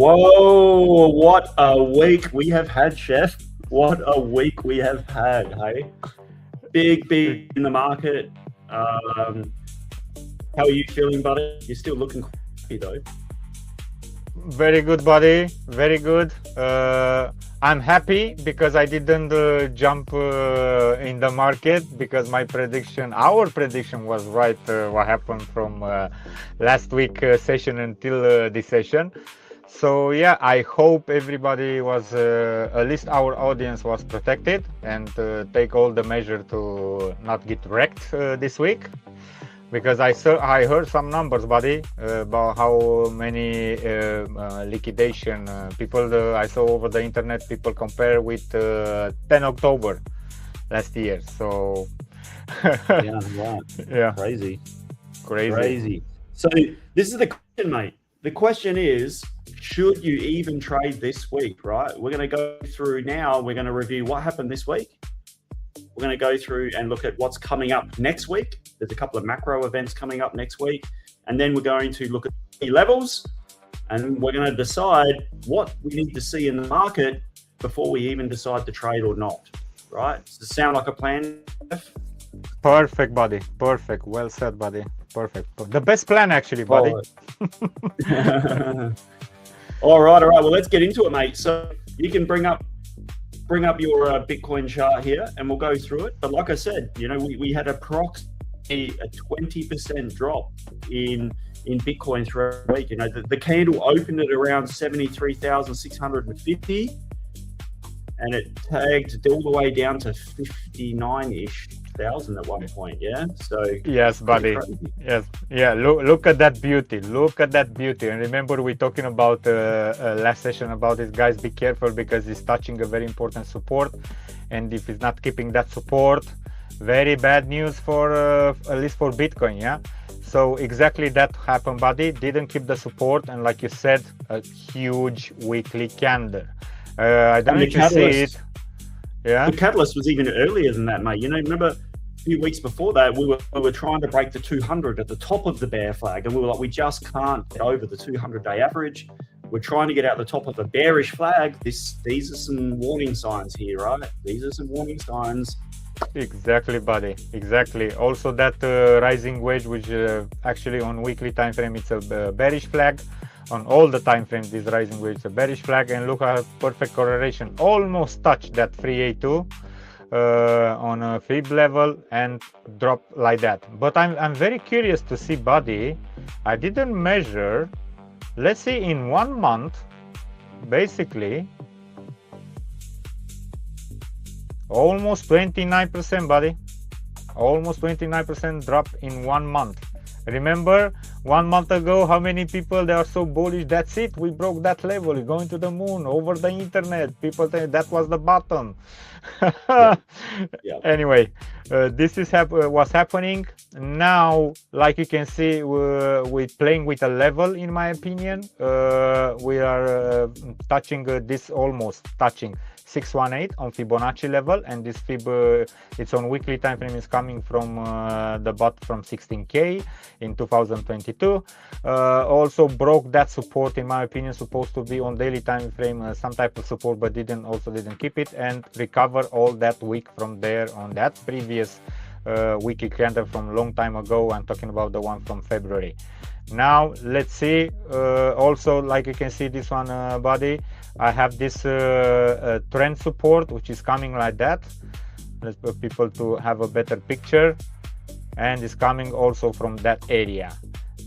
Whoa, what a week we have had, Chef. What a week we have had, hey? Big in the market. How are you feeling, buddy? You're still looking happy, though. Very good, buddy. Very good. I'm happy because I didn't jump in the market because our prediction was right. What happened from last week session until this session. So yeah, I hope everybody was, at least our audience was protected and take all the measure to not get wrecked this week. Because I heard some numbers, buddy, about how many liquidation people I saw over the internet. People compare with 10 October last year. So Yeah, wow. yeah, Crazy. crazy. So this is the question, mate. The question is, should you even trade this week, right? We're going to go through now. We're going to review what happened this week. We're going to go through and look at what's coming up next week. There's a couple of macro events coming up next week. And then we're going to look at key levels. And we're going to decide what we need to see in the market before we even decide to trade or not, right? Does it sound like a plan, Jeff? Perfect, buddy. Perfect. Well said, buddy. Perfect. The best plan, actually, buddy. All right. Well, let's get into it, mate. So you can bring up your Bitcoin chart here and we'll go through it. But like I said, we had approximately a 20% drop in Bitcoin throughout the week. The candle opened at around 73,650 and it tagged all the way down to 59-ish thousand at one point. Yeah. So yes, buddy. Yes. Yeah. Look at that beauty. Look at that beauty. And remember, we're talking about last session about this, guys. Be careful because it's touching a very important support, and if it's not keeping that support, very bad news for at least for Bitcoin. Yeah. So exactly that happened, buddy. Didn't keep the support, and like you said, a huge weekly candle. I don't know if you see it. Yeah. The catalyst was even earlier than that, mate. Remember a few weeks before that, we were trying to break the 200 at the top of the bear flag, and we were like, we just can't get over the 200-day average. We're trying to get out the top of the bearish flag. These are some warning signs here, right? These are some warning signs. Exactly, buddy. Exactly. Also, that rising wedge, which actually on weekly time frame, it's a bearish flag. On all the time frames, this rising wedge is a bearish flag, and look at perfect correlation. Almost touched that 382 on a fib level and drop like that. But I'm very curious to see, buddy. I didn't measure. Let's see in 1 month, basically almost 29%, buddy. Almost 29% drop in 1 month. Remember 1 month ago how many people they are so bullish? That's it, we broke that level, we're going to the moon over the internet. People think that was the bottom. Yeah. Anyway, this is what's happening now. Like you can see, we're playing with a level. In my opinion, we are touching this, almost touching 618 on Fibonacci level, and this fib it's on weekly time frame, is coming from the bot from 16k in 2022. Also broke that support, in my opinion, supposed to be on daily time frame some type of support, but didn't keep it, and recover all that week from there on that previous weekly candle from long time ago. I'm talking about the one from February. Now let's see, also like you can see this one, buddy, I have this trend support which is coming like that. Let's put people to have a better picture, and it's coming also from that area.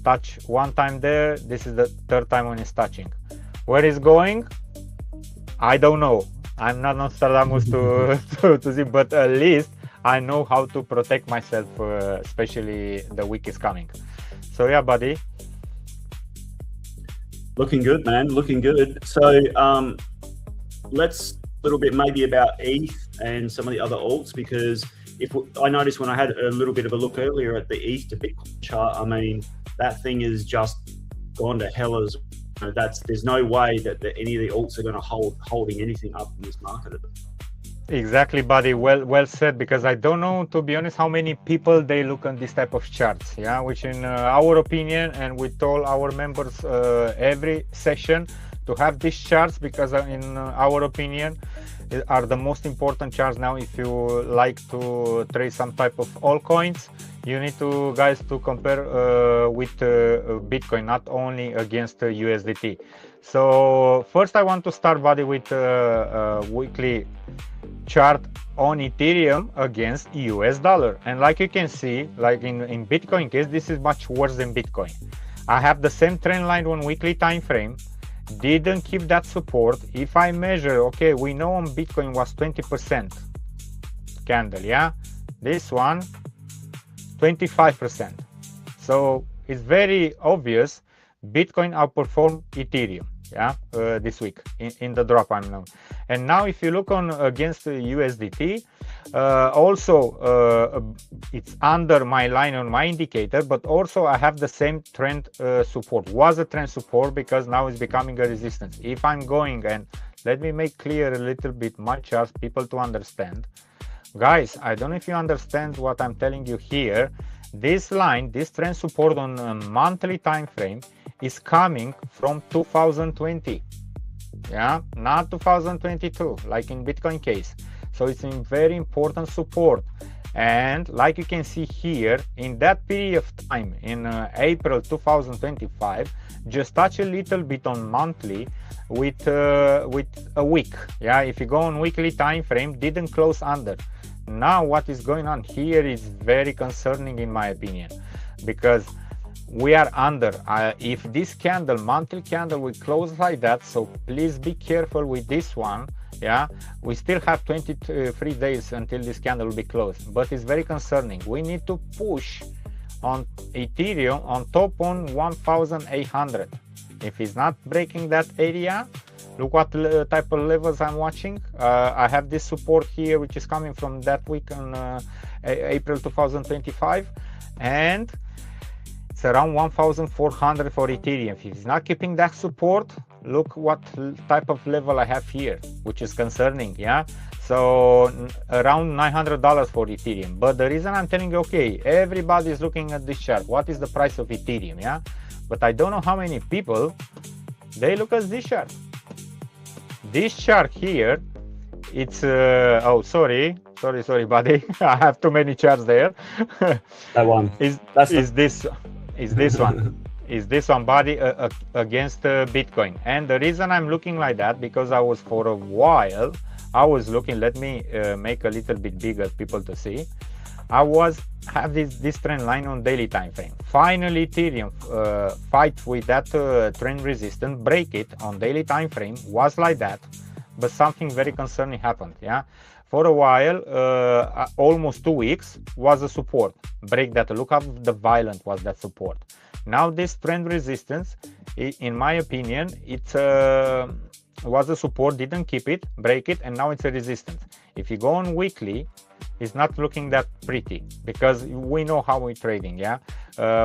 Touch one time there, this is the third time when it's touching. Where it's going, I don't know. I'm not Nostradamus to see, but at least I know how to protect myself, especially the week is coming. So yeah, buddy. Looking good, man. Looking good. So let's a little bit maybe about ETH and some of the other alts, because I noticed when I had a little bit of a look earlier at the ETH to Bitcoin chart, I mean, that thing is just gone to hell as there's no way that any of the alts are going to holding anything up in this market. Exactly, buddy. Well said, because I don't know, to be honest, how many people they look on this type of charts, yeah, which in our opinion, and we told our members every session to have these charts, because in our opinion are the most important charts now. If you like to trade some type of altcoins, you need to guys to compare with Bitcoin, not only against USDT. So first I want to start, buddy, with weekly chart on Ethereum against US dollar. And like you can see, like in Bitcoin case, this is much worse than Bitcoin. I have the same trend line on weekly time frame, didn't keep that support. If I measure, okay, we know on Bitcoin was 20% candle, yeah, this one 25%. So it's very obvious Bitcoin outperformed Ethereum, yeah, this week in the drop I'm now. And now if you look on against USDT, also it's under my line on my indicator, but also I have the same trend support. Was a trend support, because now it's becoming a resistance. If I'm going, and let me make clear a little bit my charts, people to understand. Guys, I don't know if you understand what I'm telling you here. This line, this trend support on a monthly time frame is coming from 2020, yeah, not 2022 like in Bitcoin case. So it's a very important support. And like you can see here, in that period of time in April 2025, just touch a little bit on monthly with a week, yeah. If you go on weekly time frame, didn't close under. Now what is going on here is very concerning in my opinion, because we are under. If this candle, monthly candle, will close like that, so please be careful with this one, yeah. We still have 23 days until this candle will be closed, but it's very concerning. We need to push on Ethereum on top on 1800. If it's not breaking that area, look what type of levels I'm watching. I have this support here, which is coming from that week on April 2025, and it's around 1400 for Ethereum. If it's not keeping that support, look what type of level I have here, which is concerning, yeah. So around $900 for Ethereum. But the reason I'm telling you, okay, everybody is looking at this chart, what is the price of Ethereum, yeah, but I don't know how many people they look at this chart. This chart here, it's oh, sorry buddy, I have too many charts there. That one is this one. Is this one, buddy, against Bitcoin. And the reason I'm looking like that, because I was for a while I was looking, let me make a little bit bigger people to see. I was have this trend line on daily time frame. Finally Ethereum fight with that trend resistance, break it on daily time frame, was like that, but something very concerning happened, yeah. For a while, almost 2 weeks, was a support, break that. Look how the violent was that support. Now this trend resistance, in my opinion, it was a support, didn't keep it, break it, and now it's a resistance. If you go on weekly, it's not looking that pretty, because we know how we're trading, yeah.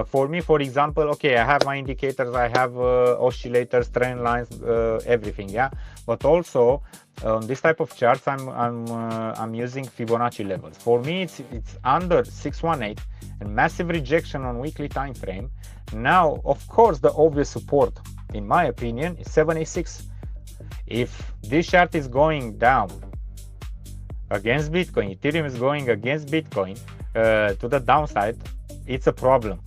For me, for example, okay, I have my indicators, I have oscillators, trend lines, everything, yeah. But also on this type of charts, I'm using Fibonacci levels. For me, it's under 618 and massive rejection on weekly time frame. Now, of course, the obvious support, in my opinion, is 786. If this chart is going down against Bitcoin, Ethereum is going against Bitcoin to the downside, it's a problem.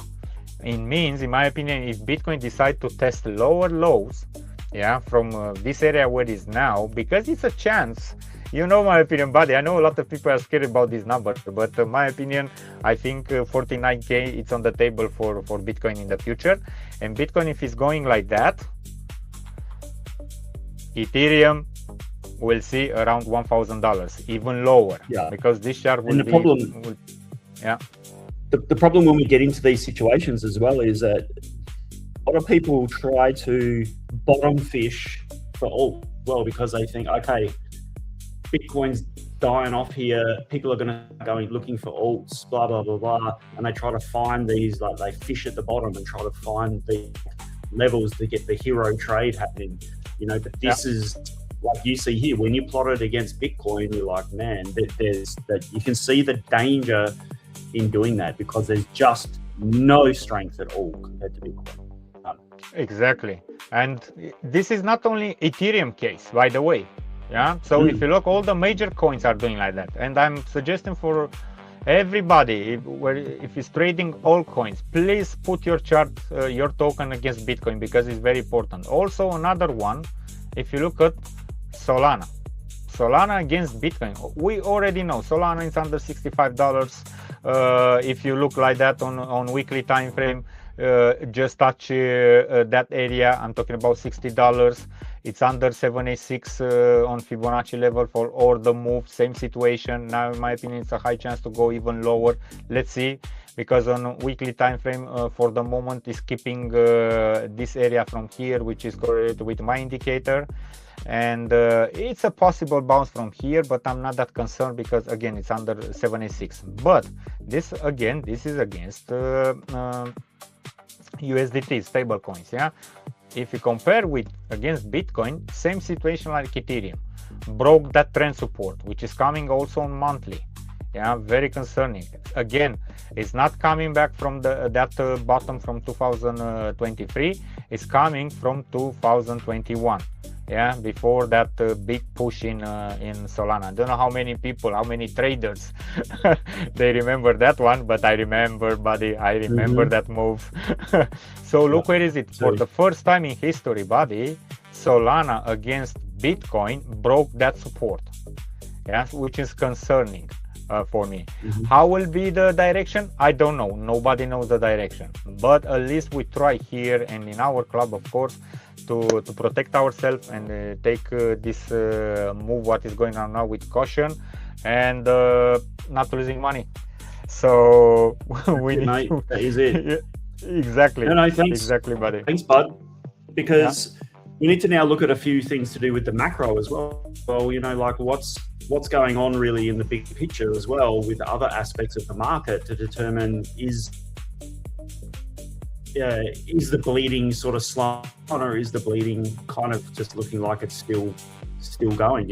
It means, in my opinion, if Bitcoin decides to test lower lows, yeah, from this area where it is now, because it's a chance, you know my opinion, buddy. I know a lot of people are scared about this number, but my opinion, I think 49k it's on the table for Bitcoin in the future. And Bitcoin, if it's going like that, Ethereum will see around $1,000, even lower, yeah, because this chart will and the be problem, yeah. The problem when we get into these situations as well is that a lot of people try to bottom fish for alt, well, because they think, okay, Bitcoin's dying off here, people are going to go looking for alts, blah blah blah blah, and they try to find these, like they fish at the bottom and try to find the levels to get the hero trade happening, you know. But this is like you see here, when you plot it against Bitcoin, you're like, man, there's that, you can see the danger in doing that, because there's just no strength at all compared to Bitcoin. Exactly. And this is not only Ethereum case, by the way. Yeah. So if you look, all the major coins are doing like that. And I'm suggesting for everybody, if it's trading all coins, please put your chart, your token against Bitcoin, because it's very important. Also, another one, if you look at Solana. Solana against Bitcoin. We already know Solana is under $65. If you look like that on weekly time frame, just touch that area. I'm talking about $60. It's under 786 on Fibonacci level for all the move. Same situation. Now, in my opinion, it's a high chance to go even lower. Let's see, because on weekly time frame, for the moment, is keeping this area from here, which is correlated with my indicator. And it's a possible bounce from here, but I'm not that concerned, because again, it's under 786. But this is against USDT stable coins. Yeah, if you compare against Bitcoin, same situation like Ethereum, broke that trend support, which is coming also on monthly. Yeah, very concerning. Again, it's not coming back from that bottom from 2023. It's coming from 2021. Yeah, before that big push in Solana. I don't know how many people, how many traders they remember that one, but I remember, buddy. I remember that move. So look, where is it? For the first time in history, buddy, Solana against Bitcoin broke that support. Yeah, which is concerning for me. How will be the direction? I don't know. Nobody knows the direction. But at least we try here and in our club, of course, to protect ourselves and take this move, what is going on now, with caution and not losing money. So we need mate, that is it. Exactly. No, thanks. Exactly, buddy. Thanks, bud. Because we need to now look at a few things to do with the macro as well. Well, like what's going on really in the big picture as well, with other aspects of the market, to determine is the bleeding sort of slump, or is the bleeding kind of just looking like it's still going?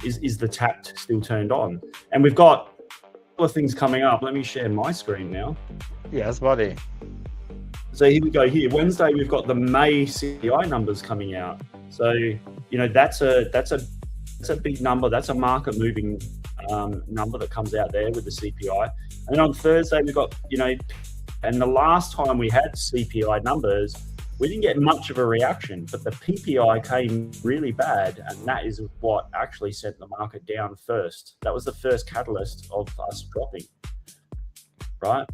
Is the tap still turned on? And we've got a couple of things coming up. Let me share my screen now. Yes, buddy. So here we go. Here Wednesday, we've got the May CPI numbers coming out. So that's a big number. That's a market moving number that comes out there with the CPI. And then on Thursday, we've got and the last time we had CPI numbers, we didn't get much of a reaction, but the PPI came really bad, and that is what actually sent the market down first. That was the first catalyst of us dropping. Right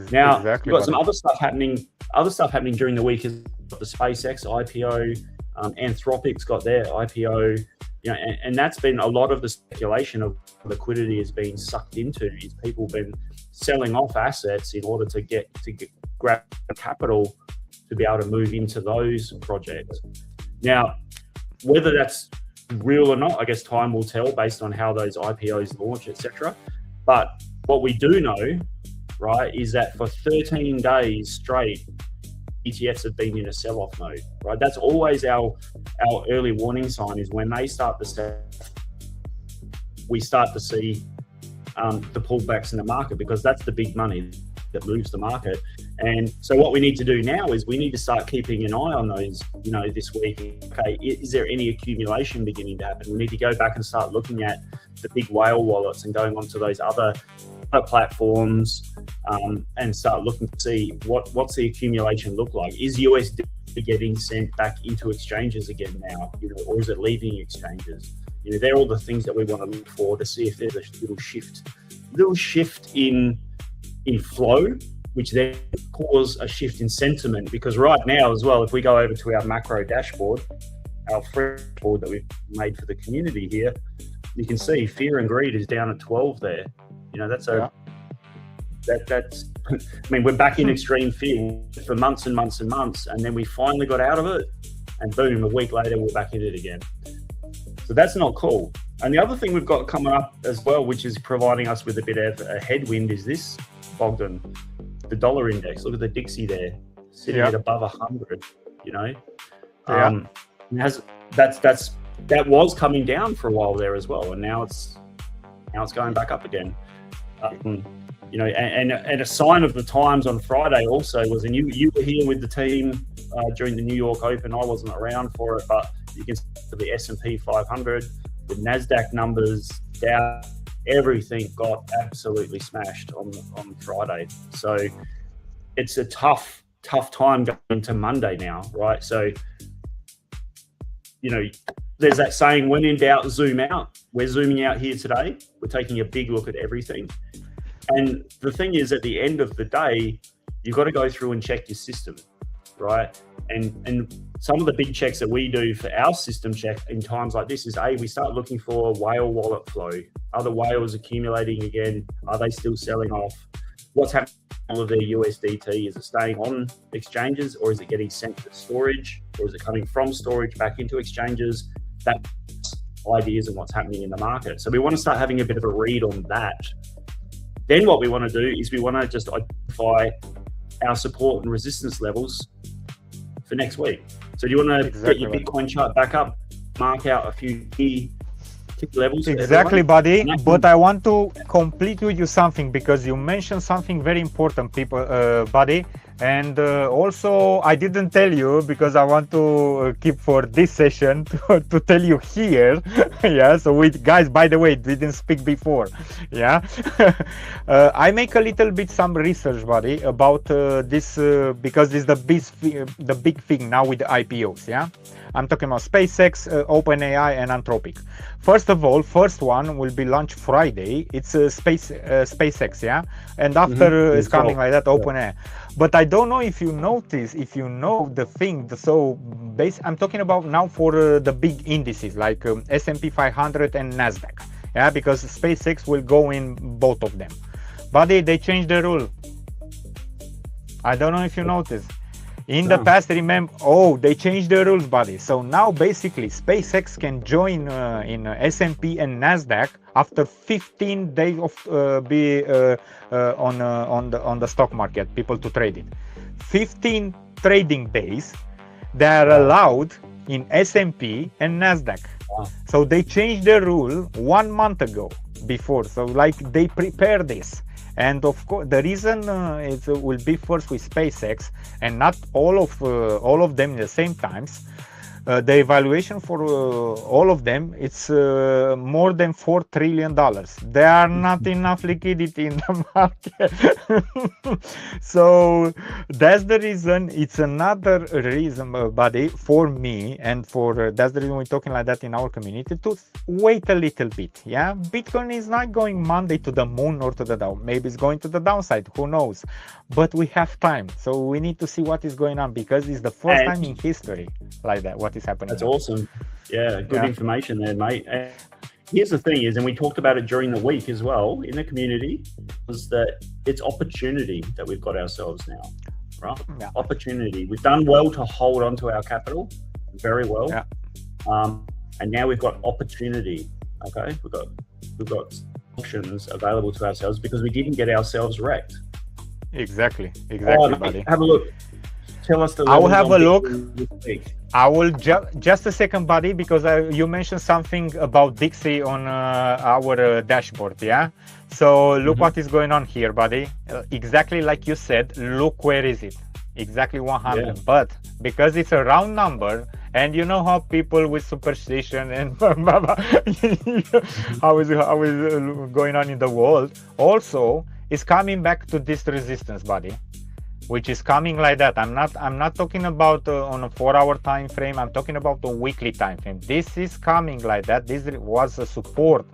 now, exactly, we've got some other stuff happening. Other stuff happening during the week is the SpaceX IPO. Anthropic's got their IPO. And that's been a lot of the speculation of liquidity has been sucked into. Is people been selling off assets in order to grab capital to be able to move into those projects. Now, whether that's real or not, I guess time will tell based on how those IPOs launch, etc. But what we do know, right, is that for 13 days straight, ETFs have been in a sell-off mode, right? That's always our early warning sign, is when they start to sell, we start to see the pullbacks in the market, because that's the big money that moves the market. And so what we need to do now is we need to start keeping an eye on those, this week. Okay, is there any accumulation beginning to happen? We need to go back and start looking at the big whale wallets and going onto those other platforms and start looking to see what's the accumulation look like. Is USD getting sent back into exchanges again now, or is it leaving exchanges? They're all the things that we want to look for to see if there's a little shift in flow, which then cause a shift in sentiment. Because right now as well, if we go over to our macro dashboard, our free board that we've made for the community here, you can see fear and greed is down at 12 there. That's I mean, we're back in extreme fear for months and months and months, and then we finally got out of it, and boom, a week later we're back in it again. So that's not cool. And the other thing we've got coming up as well, which is providing us with a bit of a headwind, is this, Bogdan, the dollar index. Look at the Dixie there, sitting at above 100. That was coming down for a while there as well, and now it's going back up again. and a sign of the times on Friday also was, and you were here with the team during the New York Open. I wasn't around for it, but you can see the S&P 500, the NASDAQ numbers, Dow, everything got absolutely smashed on Friday. So it's a tough time going into Monday now, right? So, there's that saying, when in doubt, zoom out. We're zooming out here today. We're taking a big look at everything. And the thing is, at the end of the day, you've got to go through and check your system, right? And some of the big checks that we do for our system check in times like this is, we start looking for whale wallet flow. Are the whales accumulating again? Are they still selling off? What's happening to all of their USDT? Is it staying on exchanges, or is it getting sent to storage, or is it coming from storage back into exchanges? That's ideas and what's happening in the market. So we want to start having a bit of a read on that. Then what we want to do is we want to just identify our support and resistance levels for next week. So do you want to get your Bitcoin chart back up, mark out a few key levels? Exactly, buddy. But I want to complete with you something, because you mentioned something very important, buddy. And also, I didn't tell you because I want to keep for this session to tell you here. Yeah, so guys, by the way, didn't speak before. Yeah, I make a little bit some research, buddy, about this because it's the big thing now with the IPOs. Yeah, I'm talking about SpaceX, OpenAI, and Anthropic. First of all, first one will be launched Friday. It's SpaceX, yeah, and after it's coming like that, OpenAI. But I don't know if you notice, if you know the thing. So I'm talking about now for the big indices like S&P 500 and NASDAQ. Yeah, because SpaceX will go in both of them. But they changed the rule. I don't know if you noticed. In the past, remember, they changed the rules, buddy. So now basically SpaceX can join in S&P and NASDAQ after 15 days of be on the stock market, people to trade it. 15 trading days, they are allowed in S&P and NASDAQ. So they changed the rule 1 month ago before. So like they prepare this. And of course, the reason it will be first with SpaceX and not all of them at the same times. The evaluation for all of them, it's more than $4 trillion. There are not enough liquidity in the market. So that's the reason. It's another reason, buddy, for me, and that's the reason we're talking like that in our community, to wait a little bit. Yeah, Bitcoin is not going Monday to the moon or to the down. Maybe it's going to the downside. Who knows? But we have time, so we need to see what is going on, because it's the first time in history like that. What is happening? That's awesome. Yeah, good information there, mate. And here's the thing is, and we talked about it during the week as well in the community, was that it's opportunity that we've got ourselves now, right? Yeah. Opportunity. We've done well to hold on to our capital, very well. Yeah. And now we've got opportunity. Okay, we've got options available to ourselves because we didn't get ourselves wrecked. Exactly, buddy. Have a look. Tell us the. I will have a look. I will just a second, buddy, because you mentioned something about Dixie on our dashboard. Yeah. So look what is going on here, buddy. Exactly like you said. Look, where is it? Exactly 100. Yeah. But because it's a round number, and you know how people with superstition and how is going on in the world, also is coming back to this resistance, buddy, which is coming like that. I'm not talking about on a 4-hour time frame. I'm talking about a weekly time frame. This is coming like that. This was a support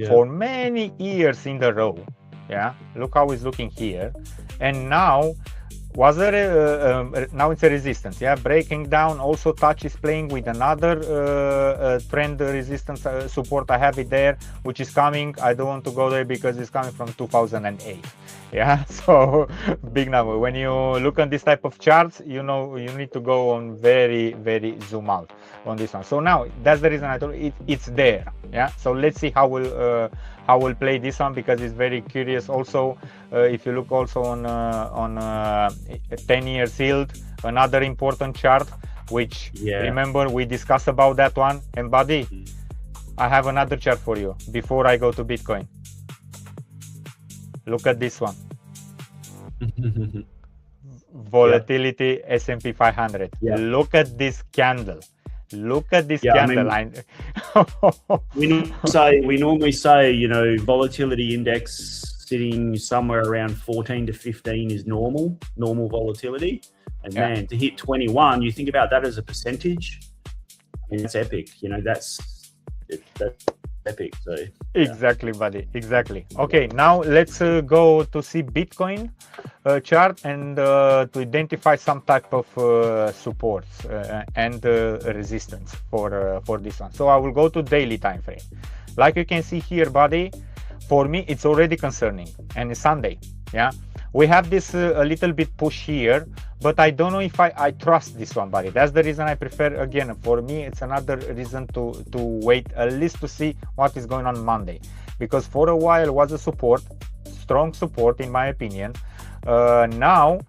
for many years in a row. Yeah, look how it's looking here, and now now it's a resistance. Yeah, breaking down. Also, touch is playing with another trend resistance support. I have it there, which is coming. I don't want to go there because it's coming from 2008. Yeah, so big number. When you look on this type of charts, you know you need to go on very, very zoom out on this one. So now that's the reason I told you it's there. Yeah, so let's see how we'll play this one, because it's very curious. Also, if you look also on 10 years yield, another important chart, which remember we discussed about that one. And buddy, I have another chart for you before I go to Bitcoin. Look at this one. Volatility S&P 500. Yeah. Look at this candle. Look at this candle. I mean, we normally say, you know, volatility index sitting somewhere around 14 to 15 is normal volatility. And man, to hit 21, you think about that as a percentage. I mean, that's epic. You know, that's epic. So exactly, buddy. Exactly. Okay, now let's go to see Bitcoin chart and to identify some type of supports and resistance for this one. So I will go to daily time frame. Like you can see here, buddy, for me it's already concerning, and it's Sunday. Yeah, we have this a little bit push here, but I don't know if I trust this one, buddy. That's the reason I prefer, again, for me it's another reason to wait at least to see what is going on Monday, because for a while was a support, strong support in my opinion. Now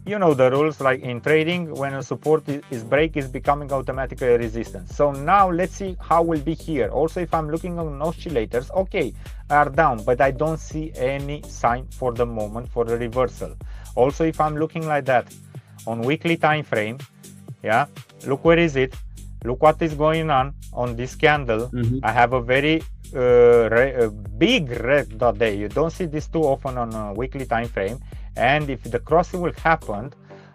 you know the rules, like in trading, when a support is break, is becoming automatically a resistance. So now let's see how will be here. Also, if I'm looking on oscillators, okay, are down, but I don't see any sign for the moment for a reversal. Also, if I'm looking like that on weekly time frame, yeah, look where is it, look what is going on this candle. I have a very big red dot there. You don't see this too often on a weekly time frame. And if the crossing will happen,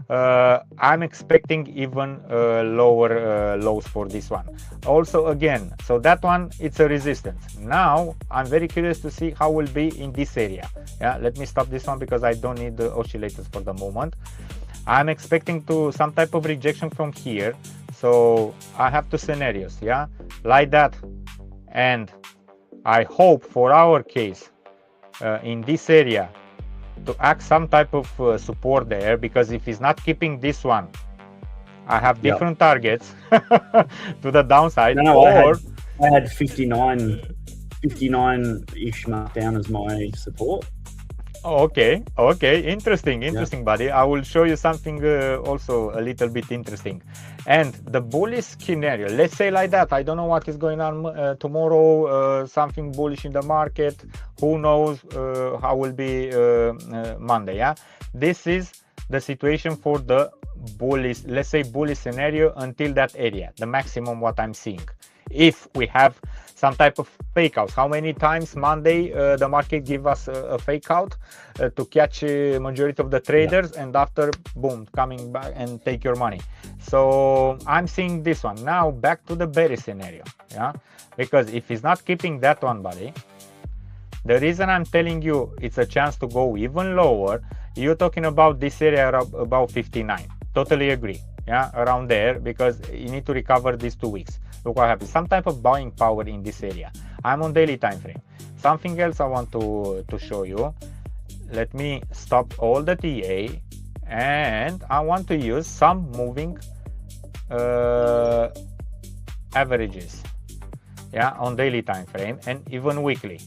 I'm expecting even lower lows for this one. Also, again, so that one, it's a resistance. Now I'm very curious to see how will be in this area. Yeah, let me stop this one because I don't need the oscillators for the moment. I'm expecting to some type of rejection from here. So I have two scenarios, yeah, like that. And I hope for our case in this area to act some type of support there, because if he's not keeping this one, I have different targets to the downside. No, I had 59-ish marked down as my support. Okay, interesting, buddy. I will show you something also a little bit interesting. And the bullish scenario, let's say like that, I don't know what is going on tomorrow, something bullish in the market, who knows how will be Monday. Yeah, this is the situation for the bullish, let's say bullish scenario until that area, the maximum what I'm seeing. If we have some type of fake out, how many times Monday the market give us a fake out to catch majority of the traders, and after boom, coming back and take your money. So I'm seeing this one. Now back to the bearish scenario, yeah, because if he's not keeping that one, buddy, the reason I'm telling you it's a chance to go even lower, you're talking about this area about 59. Totally agree. Yeah, around there, because you need to recover these 2 weeks. Look what happens, some type of buying power in this area. I'm on daily time frame. Something else I want to show you. Let me stop all the TA, and I want to use some moving averages, yeah, on daily time frame and even weekly.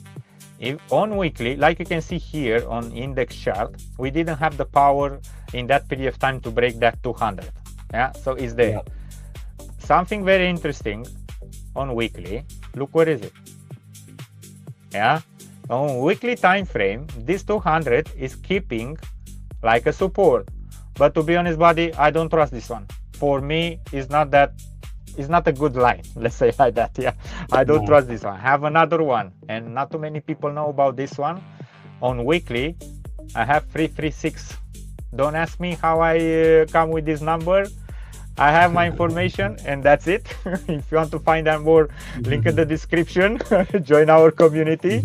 If on weekly, like you can see here on index chart, we didn't have the power in that period of time to break that 200. Yeah, so it's there. Something very interesting on weekly. Look, where is it? Yeah, on weekly time frame, this 200 is keeping like a support. But to be honest, buddy, I don't trust this one. For me, it's not a good line. Let's say like that. Yeah, I don't trust this one. I have another one, and not too many people know about this one. On weekly, I have 336. Don't ask me how I come with this number. I have my information, and that's it. If you want to find out more, link in the description. Join our community.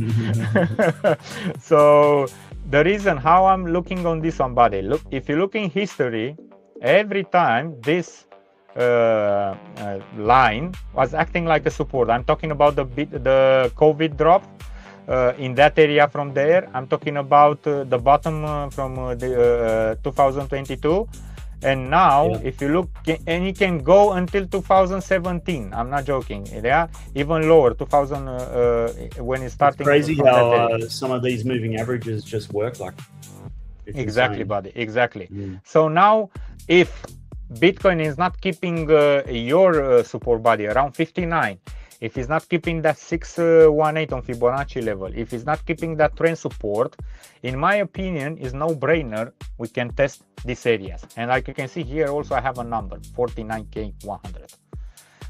So the reason how I'm looking on this one, buddy, look, if you look in history, every time this line was acting like a support. I'm talking about the COVID drop in that area from there. I'm talking about the bottom from the 2022. And now, if you look, and you can go until 2017. I'm not joking. Yeah, even lower, 2000 when it's starting. It's crazy how some of these moving averages just work like. Exactly, buddy. Exactly. So now, if Bitcoin is not keeping your support, buddy, around 59, If it's not keeping that 618 on Fibonacci level, if it's not keeping that trend support, in my opinion, is no brainer. We can test these areas. And like you can see here, also I have a number, 49K100.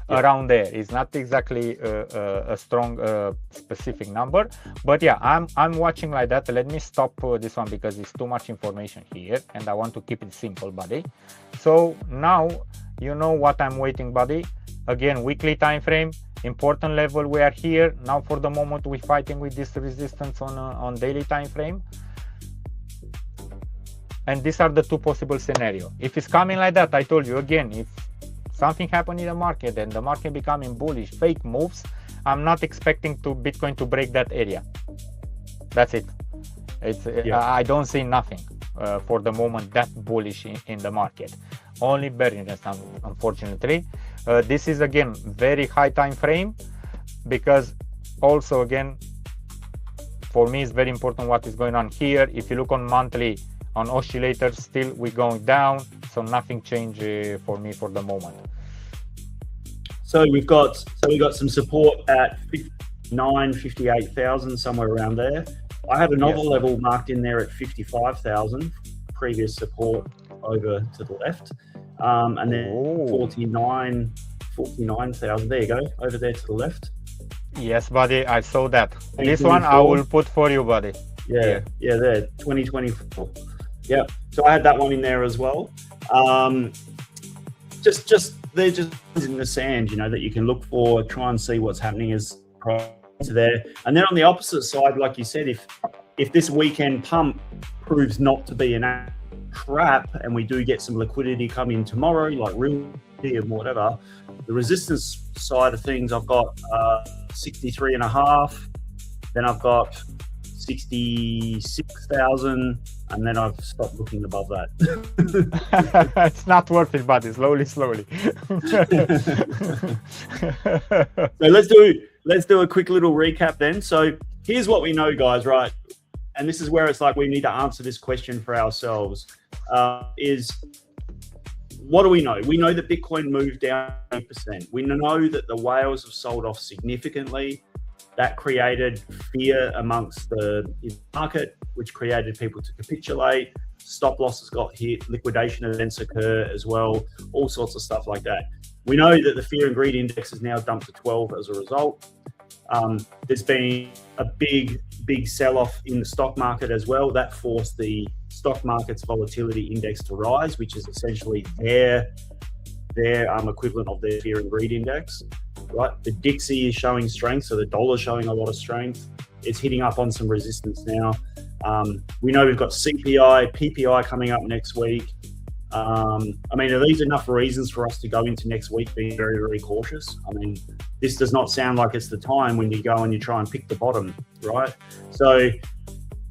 Around there. It's not exactly a strong specific number, but yeah, I'm watching like that. Let me stop this one because it's too much information here and I want to keep it simple, buddy. So now you know what I'm waiting, buddy. Again, weekly time frame, important level, we are here now. For the moment we're fighting with this resistance on daily time frame, and these are the two possible scenarios. If it's coming like that, I told you again, if something happened in the market and the market becoming bullish, fake moves, I'm not expecting Bitcoin to break that area. That's it. I don't see nothing for the moment that bullish in the market. Only bearish, unfortunately. This is again very high time frame, because also again for me it's very important what is going on here. If you look on monthly, on oscillators, still we're going down, so nothing changed for me for the moment. So we got some support at 58,000, somewhere around there. I have another level marked in there at 55,000, previous support over to the left, and then 49,000. There you go, over there to the left. Yes, buddy, I saw that. This one I will put for you, buddy. Yeah, there, 2024. Yeah, so I had that one in there as well. They're just in the sand, you know, that you can look for, try and see what's happening as prior to there. And then on the opposite side, like you said, if this weekend pump proves not to be an trap and we do get some liquidity come in tomorrow, like real and whatever, the resistance side of things, I've got 63.5, then I've got 66,000, and then I've stopped looking above that. It's not worth it, buddy. Slowly. So let's do a quick little recap then. So here's what we know, guys, right? And this is where it's like we need to answer this question for ourselves. Is what do we know? We know that Bitcoin moved down 8%. We know that the whales have sold off significantly. That created fear amongst the market, which created people to capitulate. Stop losses got hit, liquidation events occur as well, all sorts of stuff like that. We know that the fear and greed index is now dumped to 12 as a result. There's been a big sell-off in the stock market as well. That forced the stock market's volatility index to rise, which is essentially their equivalent of their fear and greed index. Right, the Dixie is showing strength, so the dollar's showing a lot of strength. It's hitting up on some resistance now. We know we've got CPI, PPI coming up next week. I mean, are these enough reasons for us to go into next week being very, very cautious? I mean, this does not sound like it's the time when you go and you try and pick the bottom, right? So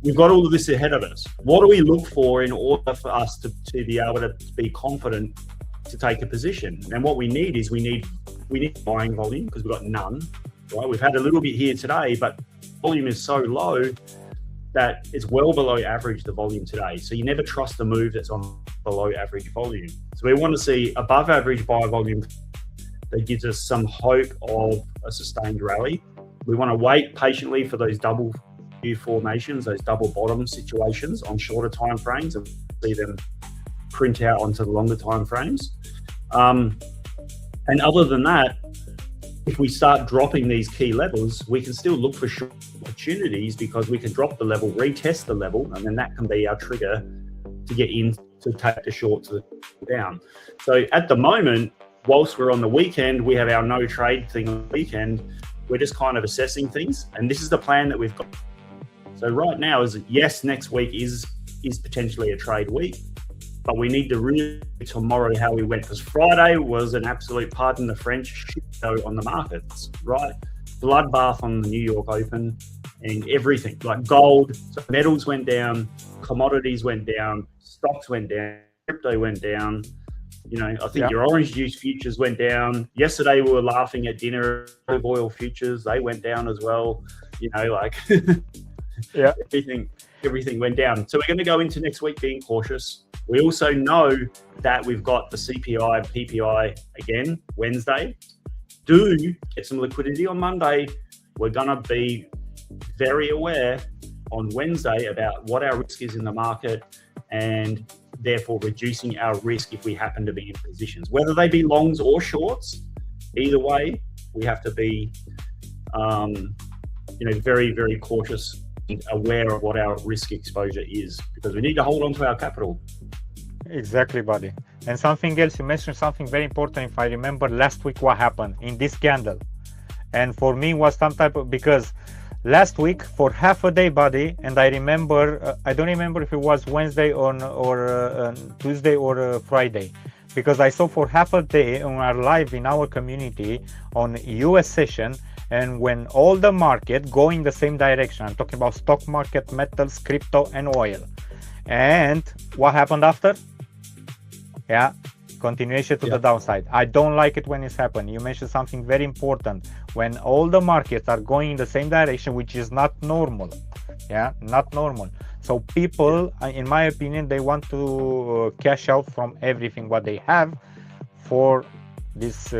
we've got all of this ahead of us. What do we look for in order for us to be able to be confident to take a position? And what we need is we need buying volume, because we've got none, right? We've had a little bit here today, but volume is so low that it's well below average, the volume today. So you never trust a move that's on below average volume. So we want to see above average buy volume that gives us some hope of a sustained rally. We want to wait patiently for those double view formations, those double bottom situations on shorter time frames, and see them print out onto the longer time frames. And other than that, if we start dropping these key levels, we can still look for short opportunities, because we can drop the level, retest the level, and then that can be our trigger to get in to take the short to the down. So at the moment, whilst we're on the weekend, we have our no trade thing on the weekend. We're just kind of assessing things, and this is the plan that we've got. So right now is, yes, next week is potentially a trade week, but we need to really tomorrow how we went, because Friday was an absolute, pardon the French, shit show on the markets, right? Bloodbath on the New York Open, and everything, like gold, so metals went down, commodities went down, stocks went down, crypto went down. You know, I think your orange juice futures went down. Yesterday we were laughing at dinner, olive oil futures, they went down as well. You know, like everything went down. So we're going to go into next week being cautious. We also know that we've got the CPI and PPI again Wednesday. do get some liquidity on Monday, we're going to be very aware on Wednesday about what our risk is in the market, and therefore reducing our risk if we happen to be in positions, whether they be longs or shorts. Either way, we have to be very, very cautious and aware of what our risk exposure is, because we need to hold on to our capital. Exactly, buddy. And something else, you mentioned something very important. If I remember last week what happened in this candle, and for me was some type of, because last week for half a day, buddy, and I remember I don't remember if it was Wednesday or Tuesday or Friday, because I saw for half a day on our live in our community on US session, and when all the market go in the same direction, I'm talking about stock market, metals, crypto and oil. And what happened after? Yeah, continuation to the downside. I don't like it when it's happening. You mentioned something very important. When all the markets are going in the same direction, which is not normal. Yeah, not normal. So people, in my opinion, they want to cash out from everything what they have for this,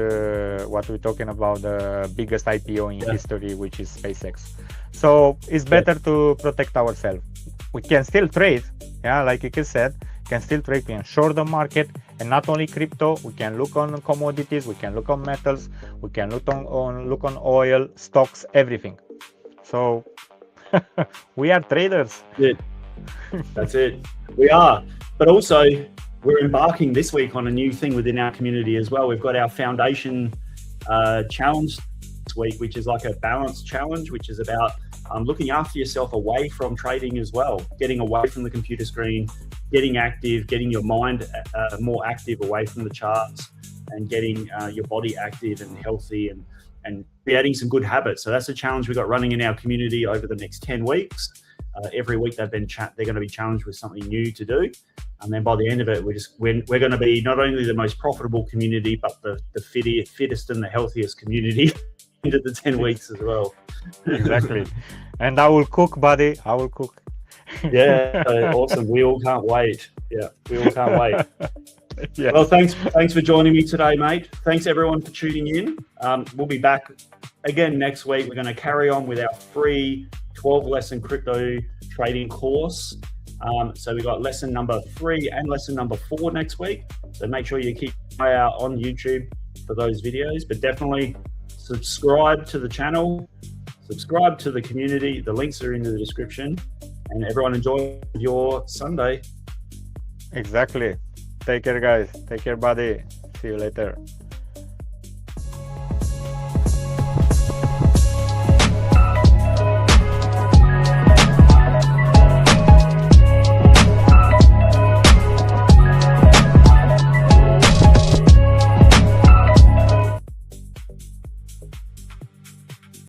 what we're talking about, the biggest IPO in history, which is SpaceX. So it's better to protect ourselves. We can still trade, yeah, like you said, can still trade, we can short the market, and not only crypto, we can look on commodities, we can look on metals, we can look on oil, stocks, everything. So we are traders. That's it. We are. But also, we're embarking this week on a new thing within our community as well. We've got our foundation challenge this week, which is like a balance challenge, which is about looking after yourself away from trading as well, getting away from the computer screen, getting active, getting your mind more active away from the charts, and getting your body active and healthy, and creating some good habits. So that's a challenge we've got running in our community over the next 10 weeks. Every week they're going to be challenged with something new to do. And then by the end of it, we're going to be not only the most profitable community, but the fittest and the healthiest community into the 10 weeks as well. Exactly. And I will cook, buddy. I will cook. Yeah, awesome. We all can't wait. Yeah, we all can't wait. Yes. Well, thanks for joining me today, mate. Thanks everyone for tuning in. We'll be back again next week. We're going to carry on with our free 12-lesson crypto trading course. So we got lesson number 3 and lesson number 4 next week. So make sure you keep an eye out on YouTube for those videos, but definitely subscribe to the channel, subscribe to the community. The links are in the description, and everyone enjoy your Sunday. Exactly. Take care, guys. Take care, buddy. See you later.